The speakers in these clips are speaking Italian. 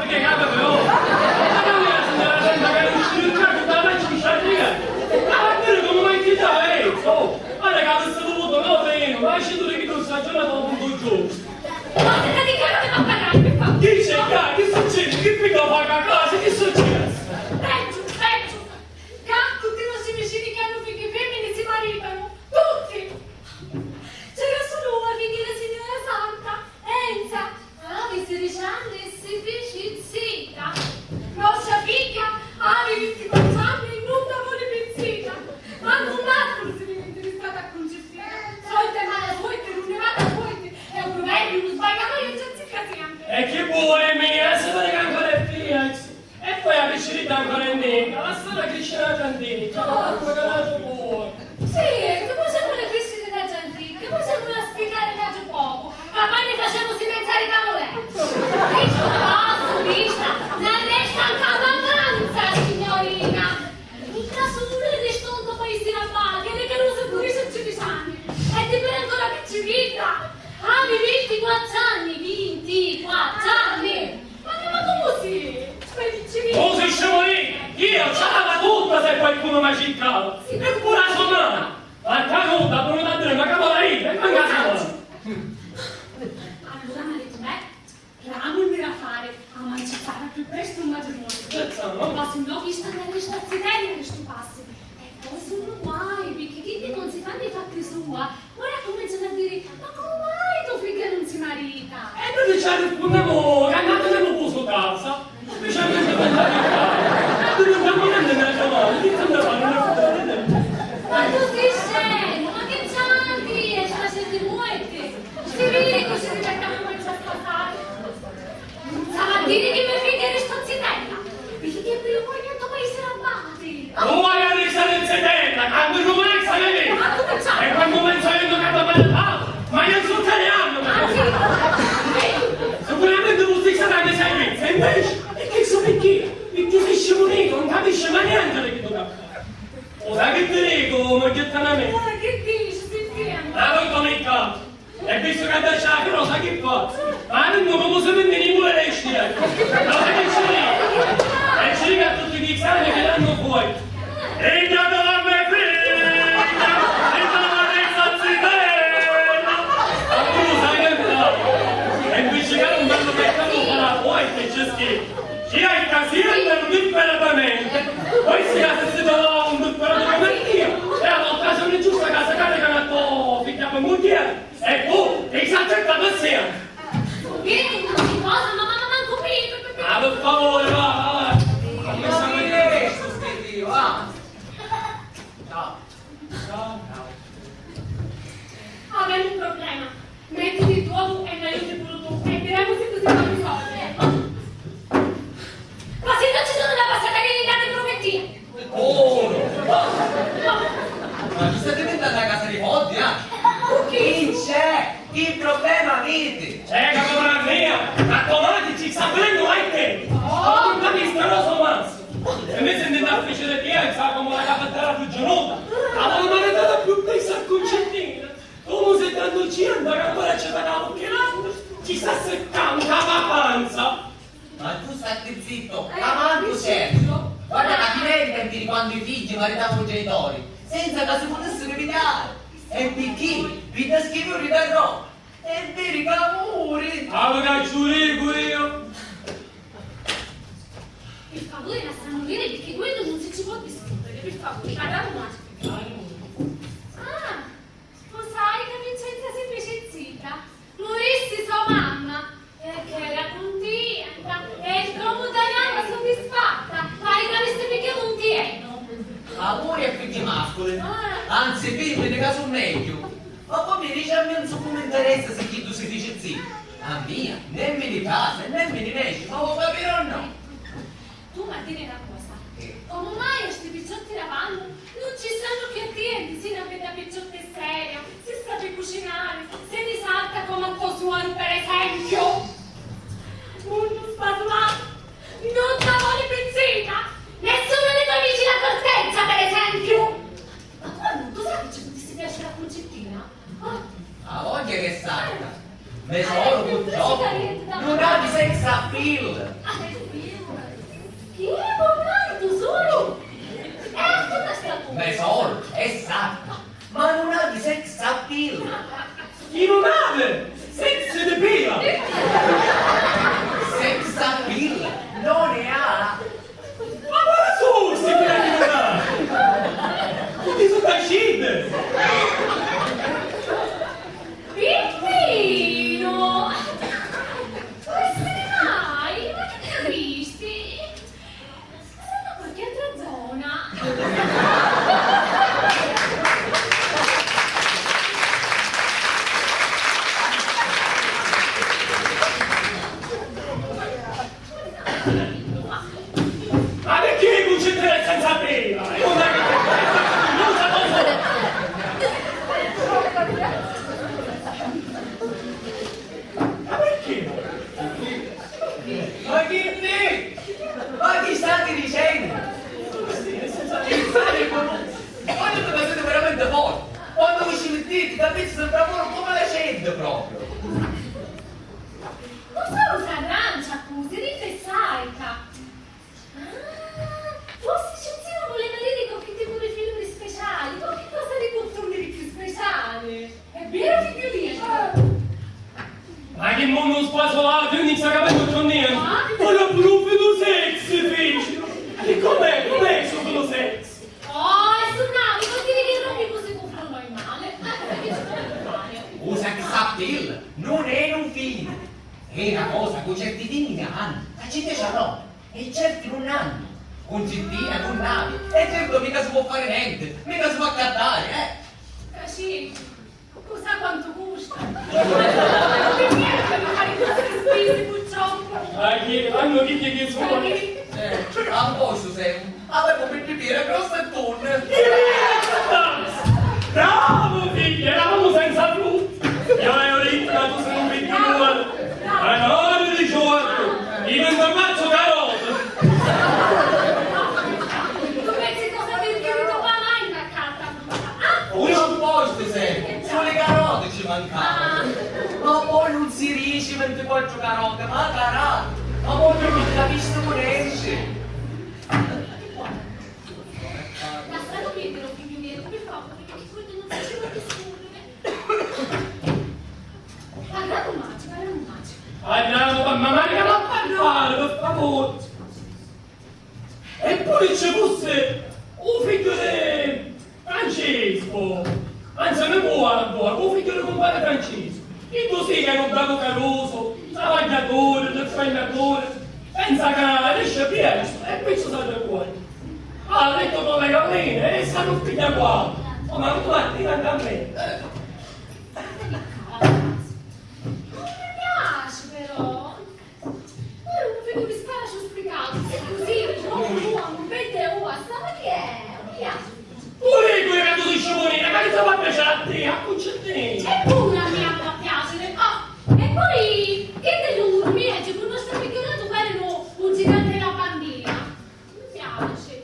Ma che capo però? Ma non è la signora Santa che non ci ricorda tutta la faccia di Sciarria. Ma va bene come mai ti dà, oh! Guarda che avesse dovuto, no, Reno, ma ci dove che tu sta giornata un po' giù. Ma se ti chiaro che non parlare, per favore. Dice, che succede? Che piccola paga a casa? Che succede? Peggio. Tutti i nostri vicini che hanno figli femmine si maritano. Tutti. C'era solo una figlia della signora Santa, Enza. Che 16 anni e si fece zitta. Nostra figlia ha 24 anni e non da vuole pizzita. Ma non altro si viene interessato a concepire. Solte male, solte, non ne vada solte. È un proverbio, non sbagliamo io già si sempre. E che vuoi, mia? Se vede che ancora è figlia. E poi la piscinita ancora è nera. La strada cresce la giantica. Ma come caraggio vuoi? Sì, che poi siamo le crescite da giantica. Poi siamo a spiegare caggio poco. Ma poi ne facciamo silenziare i tavoletti. Visto posso, vista. La resta anche abbastanza, signorina. In caso non le rispondo poi si rabbati. E che non si pure se ci anni. E ti prendo ancora che ci vita. Ami 24 anni, 24 anni. Ma come si? Oh, sei scemo lì! Io ce l'ava tutta se qualcuno mi ha ciccato! Eppure la sua mano! La canuta, per non dire una cavalleria, e manca sola! Allora mi ha detto, ramo il mirafare, a manciare più presto un matrimonio. Ma se no, chi sta nelle stazioni che stupassi? E poi sono guai, perché chi ti non si fanno i fatti sua, ora cominciano a dire, ma come mai tuo figlio non si marita? E noi diciamo che puntiamo, che andate nel posto casa, specialmente per la vita. Tu non camminando nella cavallo, che sembra fare una cosa. Ma tu sei scemo, ma che c'hai? E sta senti muoite. Si vede così diventa come c'è spasare. Stava a dire che mi figlia era stozzitella. Perché che prima poi niente poi si rabbati. Non vuoi arrivare in sedella, quando non mai sai Ma tu che c'hai? e quando mai sai che cade per ma io sono italiano, sicuramente non si sarà che sei mezza, invece, e che so perché sei scemonito, non capisce mai niente che tu capisci. O sai che ti dico, ma che te ne metti? Ma che dici? Sentiamo. Ah, poi come il capo, e visto che da c'è la cosa che fa? Ma non come si vende in pure le scie, no, che ci dico? E ci dico a tutti gli esami che danno fuori. E dato la mia figlia, e la resa zitella, ma tu lo sai che fa? E invece che non vanno meccano farà poi che c'è schifo. Ci hai casiella non disperatamente, poi si ha se si trova un disperato come io, e a volte sono in giusta casa che hanno detto figlia per moglie, e tu ti sei accettato assieme. Vieni, non si cosa, ma manco qui. Ah, per favore, va. Ma siamo in questo, schifo, va. Ciao. Abbiamo un problema. Mettiti tu e mi aiuti pure tu. E diremo se così non risolve. Ma se non ci sono da passare che date promettine. Oh! Ma ci state diventando una casa di fogli, Chi c'è? Il problema avete? C'è capitana mia, a domani ci sta venendo anche. Non capisco, non so mazzo. E mi sentite a fece pienza come la capettara più giornata. La maledetta più pesa al concentino. Come se tanto ci anda che ancora c'è da calcolando. Ci sta seccando la panza. Ma tu stai zitto, avanti Sergio. Guarda la finestra di quando i figli maritavano i genitori, senza che si potessero evitare. E perché? Vi da schifo ridarrò. E veri camuri. Allora giurico io. Per favore, la stanno dire perché quello non si ci può discutere. Per favore, guardate un attimo. Ah, sposai che Vincenza si fece zitta. Morissi sua mamma. Perché era contenta. E il troppo italiano soddisfatta. Ma i capisti perché non tieno. Amore e figli mascoli. Anzi, femmine che sono meglio. Ma poi mi dice a me non so come interessa se chi tu si dice zitto. A mia, nemmeno di casa, nemmeno di esce, ma lo capirò o no? Tu ma dire una cosa. Come mai questi picciotti lavando non ci stanno più attenti, si non vede picciotte seria, si sta per cucinare, se ne salta come a tuo suono per esempio. Uno spatulato, non da vuole benzina, nessuno dei tuoi amici la partenza per esempio. Ma quando tu sai che ci si piace la concettina? La voglia che salta. Tesoro purtroppo non ha di sex appeal. tesoro, esatto, ma non ha di sex appeal. Chi non ha sex di pila. Sex appeal non ne ha. Ma guarda su, sti piani non ha. Tutti sono tacite. Pippino! Dove se ne vai? Ma che ne hai visti? Sei da qualche altra zona? Ma perché non c'è tre senza pila? Non è che non sa cosa. Ma perché? Ma che te? Ma chi state dicendo? Quando te siete veramente forti, quando vi ci mettete, capite del lavoro come la scende proprio. Non sono un'arancia, scusi, riflessaica. Forse Scienzino voleva dire con che tipo di film speciali, con che cosa di contorni di più speciale. È vero, figliolino? Ma che mondo spasolato, io non so capire con niente. Ma la profe do sex, fece. E com'è? Com'è sotto sex? Oh, è sul naso, vuol dire che non mi cose comprano il male. Che ci vuole fare? Un sex appeal non è un film, è una cosa che certi film hanno, la gente ce l'ha e certi non hanno. Un cittina, non navi, e certo mica si può fare niente, mica si può accattare, Sì, cosa quanto costa? Perché devo fare queste spese purtroppo? Ma che hanno chi che sono? A posto sei, avevo per bere grosso e tonne. Bravo figlio, eravamo senza frutti. Io ero ricca, tu sei un figlio nuovo. Ma non di giorno, io non ammazzo carote. Tu pensi cosa perché mi trova mai una carta? Un posto sei, solo le carote ci mancavano. Ma poi non si riesce 24 carote, ma carote. Ma poi non capisco non esce. Lascialo prendere, figlio mio, per favore, perché quello non faceva nessuno. Guarda un magico. Andiamo, ma manca a parlare, per favore. E poi ci fosse un figlio di Francesco. Anzi, non buono, un figlio di compare Francesco. E così che era un bravo caroso, travagliatore, risparmiatore, senza canale, esce presto, e qui ci sono fuori. Ha detto come galline, e stanno figlia qua. Ma non guardi anche a me. Non mi piace però. Ora un figlio mi spara su sprecato, se così, non vede uova, ma che è? Mi piace. Pure quel caso di scivolina, che ti fa piacere a te, a concedere. Eppure a me fa piacere. E poi, che te lo urmieggi, con il nostro picchionato quello un gigante della bandiera. Mi piace.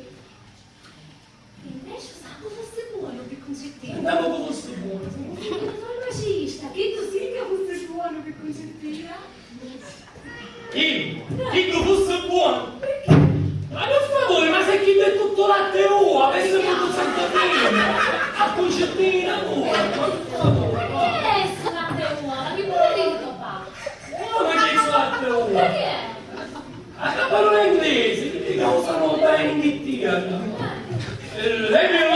Invece sa come fosse buono per concettino. Andiamo con questo buono. Il farmacista, che tu sì che fosse buono per concettino. Chi tu fosse buono? Perché? Ma per favore, ma se chi è tutto latte uova, avesse potuto santarino, a concettina uova, per favore. Perché è latte uova? Che pure detto fa? Come c'è il latte uova? Perché? A la parola inglese, che usano bene in Inghilterra. Let me